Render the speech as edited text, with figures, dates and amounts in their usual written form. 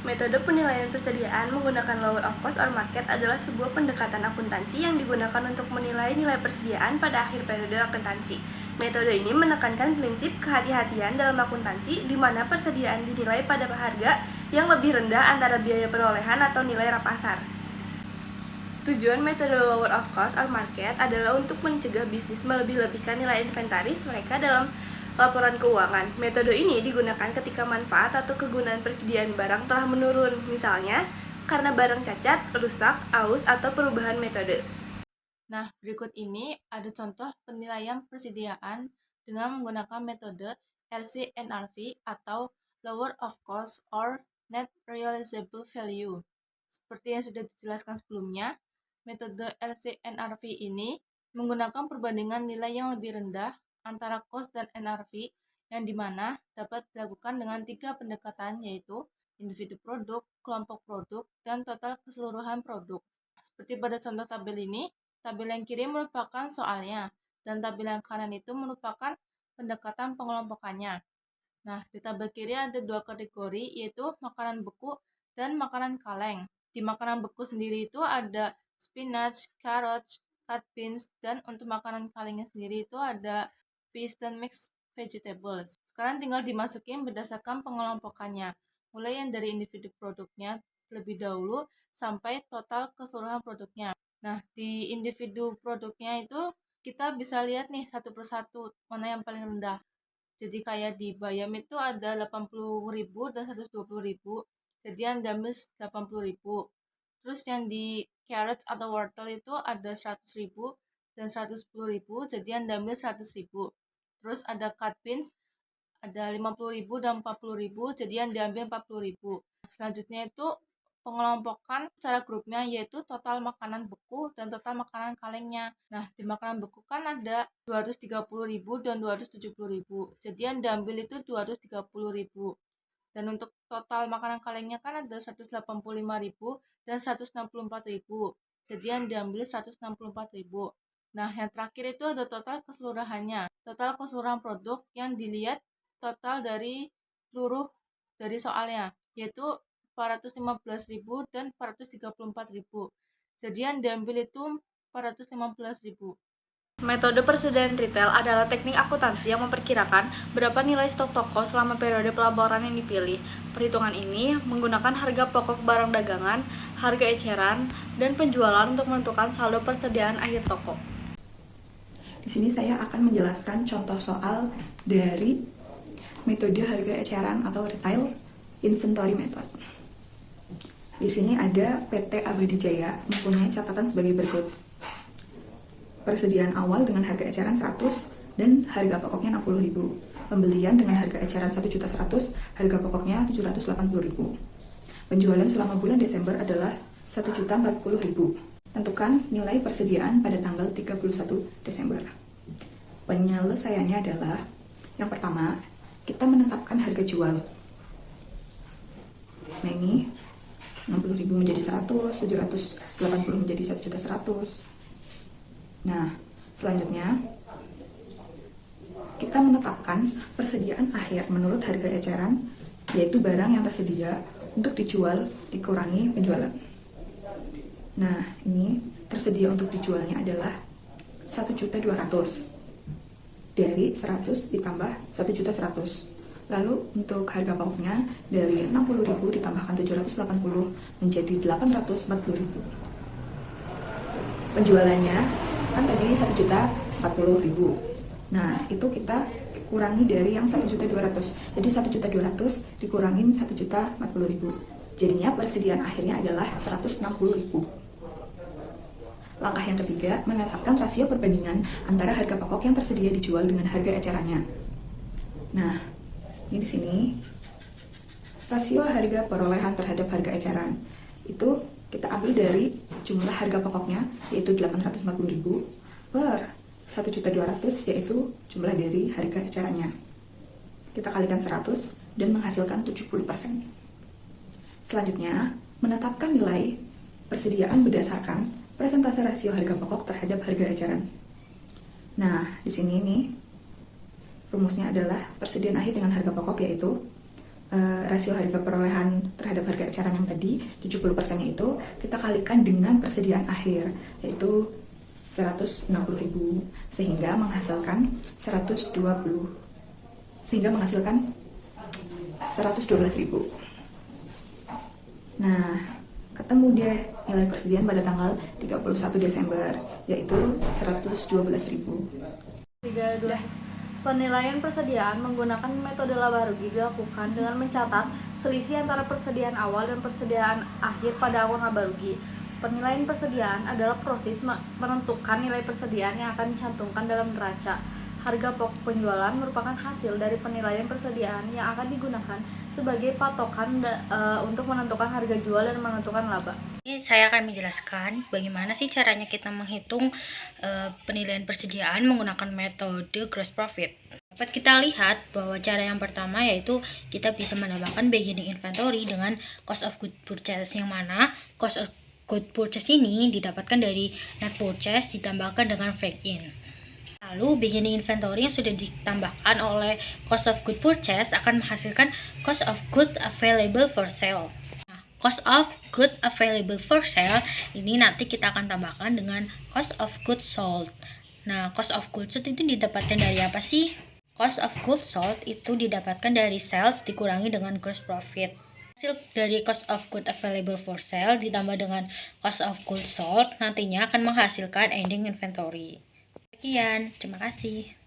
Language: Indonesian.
Metode penilaian persediaan menggunakan lower of cost or market adalah sebuah pendekatan akuntansi yang digunakan untuk menilai nilai persediaan pada akhir periode akuntansi. Metode ini menekankan prinsip kehati-hatian dalam akuntansi di mana persediaan dinilai pada harga yang lebih rendah antara biaya perolehan atau nilai pasar. Tujuan metode lower of cost or market adalah untuk mencegah bisnis melebih-lebihkan nilai inventaris mereka dalam laporan keuangan. Metode ini digunakan ketika manfaat atau kegunaan persediaan barang telah menurun, misalnya karena barang cacat, rusak, aus, atau perubahan metode. Nah, berikut ini ada contoh penilaian persediaan dengan menggunakan metode LCNRV atau Lower of Cost or Net Realizable Value. Seperti yang sudah dijelaskan sebelumnya, metode LCNRV ini menggunakan perbandingan nilai yang lebih rendah antara cost dan NRV yang dimana dapat dilakukan dengan 3 pendekatan yaitu individu produk, kelompok produk, dan total keseluruhan produk. Seperti pada contoh tabel ini, tabel yang kiri merupakan soalnya, dan tabel yang kanan itu merupakan pendekatan pengelompokannya. Nah, di tabel kiri ada 2 kategori, yaitu makanan beku dan makanan kaleng. Di makanan beku sendiri itu ada spinach, carrot, cut beans, dan untuk makanan kalengnya sendiri itu ada peas dan mixed vegetables. Sekarang tinggal dimasukin berdasarkan pengelompokannya, mulai yang dari individu produknya terlebih dahulu sampai total keseluruhan produknya. Nah, di individu produknya itu kita bisa lihat nih satu persatu mana yang paling rendah. Jadi kayak di bayam itu ada 80.000 dan 120.000. Jadi yang diambil 80.000. Terus yang di carrots atau wortel itu ada 100.000 dan 110.000. Jadi yang diambil 100.000. Terus ada cut beans ada 50.000 dan 40.000. Jadi yang diambil 40.000. Selanjutnya itu pengelompokan secara grupnya yaitu total makanan beku dan total makanan kalengnya. Nah, di makanan beku kan ada 230.000 dan 270.000. Jadi yang diambil itu 230.000. Dan untuk total makanan kalengnya kan ada 185.000 dan 164.000. Jadi yang diambil 164.000. Nah, yang terakhir itu ada total keseluruhannya. Total keseluruhan produk yang dilihat total dari seluruh dari soalnya, yaitu 415.000 dan 434.000. Jadi yang diambil itu 415.000. Metode persediaan retail adalah teknik akuntansi yang memperkirakan berapa nilai stok toko selama periode pelaporan yang dipilih. Perhitungan ini menggunakan harga pokok barang dagangan, harga eceran, dan penjualan untuk menentukan saldo persediaan akhir toko. Di sini saya akan menjelaskan contoh soal dari metode harga eceran atau retail inventory method. Di sini ada PT Abadi Jaya mempunyai catatan sebagai berikut. Persediaan awal dengan harga eceran 100 dan harga pokoknya 60.000. Pembelian dengan harga eceran 1.100.000, harga pokoknya 780.000. Penjualan selama bulan Desember adalah 1.040.000. Tentukan nilai persediaan pada tanggal 31 Desember. Penyelesaiannya adalah yang pertama, kita menetapkan harga jual. Nah ini 60.000 menjadi 100, 780 menjadi 1.100.000. Nah, selanjutnya kita menetapkan persediaan akhir menurut harga eceran, yaitu barang yang tersedia untuk dijual dikurangi penjualan. Nah, ini tersedia untuk dijualnya adalah 1.200.000. Dari 100 ditambah 1.100.000. Lalu untuk harga pokoknya dari 60.000 ditambahkan 780 menjadi 840.000. Penjualannya kan tadi 1.040.000. Nah, itu kita kurangi dari yang 1.200.000. Jadi 1.200.000 dikurangin 1.040.000. Jadinya persediaan akhirnya adalah 160.000. Langkah yang ketiga, menetapkan rasio perbandingan antara harga pokok yang tersedia dijual dengan harga ecerannya. Nah, ini di sini rasio harga perolehan terhadap harga eceran itu kita ambil dari jumlah harga pokoknya yaitu 840.000 per 1.200.000 yaitu jumlah dari harga ecerannya. Kita kalikan 100 dan menghasilkan 70%. Selanjutnya, menetapkan nilai persediaan berdasarkan persentase rasio harga pokok terhadap harga eceran. Nah, di sini nih rumusnya adalah persediaan akhir dengan harga pokok yaitu rasio harga perolehan terhadap harga eceran yang tadi 70%-nya itu kita kalikan dengan persediaan akhir, yaitu 160.000, sehingga menghasilkan 112.000. Nah, ketemu dia nilai persediaan pada tanggal 31 Desember, yaitu 112.000. Penilaian persediaan menggunakan metode laba rugi dilakukan dengan mencatat selisih antara persediaan awal dan persediaan akhir pada akun laba rugi. Penilaian persediaan adalah proses menentukan nilai persediaan yang akan dicantumkan dalam neraca. Harga pokok penjualan merupakan hasil dari penilaian persediaan yang akan digunakan sebagai patokan untuk menentukan harga jual dan menentukan laba. Ini saya akan menjelaskan bagaimana sih caranya kita menghitung penilaian persediaan menggunakan metode gross profit. Dapat kita lihat bahwa cara yang pertama yaitu kita bisa menambahkan beginning inventory dengan cost of good purchase, yang mana cost of good purchase ini didapatkan dari net purchase ditambahkan dengan fake in. Lalu beginning inventory yang sudah ditambahkan oleh cost of good purchase akan menghasilkan cost of good available for sale. Cost of good available for sale ini nanti kita akan tambahkan dengan cost of goods sold. Nah, cost of goods sold itu didapatkan dari apa sih? Cost of goods sold itu didapatkan dari sales dikurangi dengan gross profit. Hasil dari cost of good available for sale ditambah dengan cost of goods sold nantinya akan menghasilkan ending inventory. Sekian, terima kasih.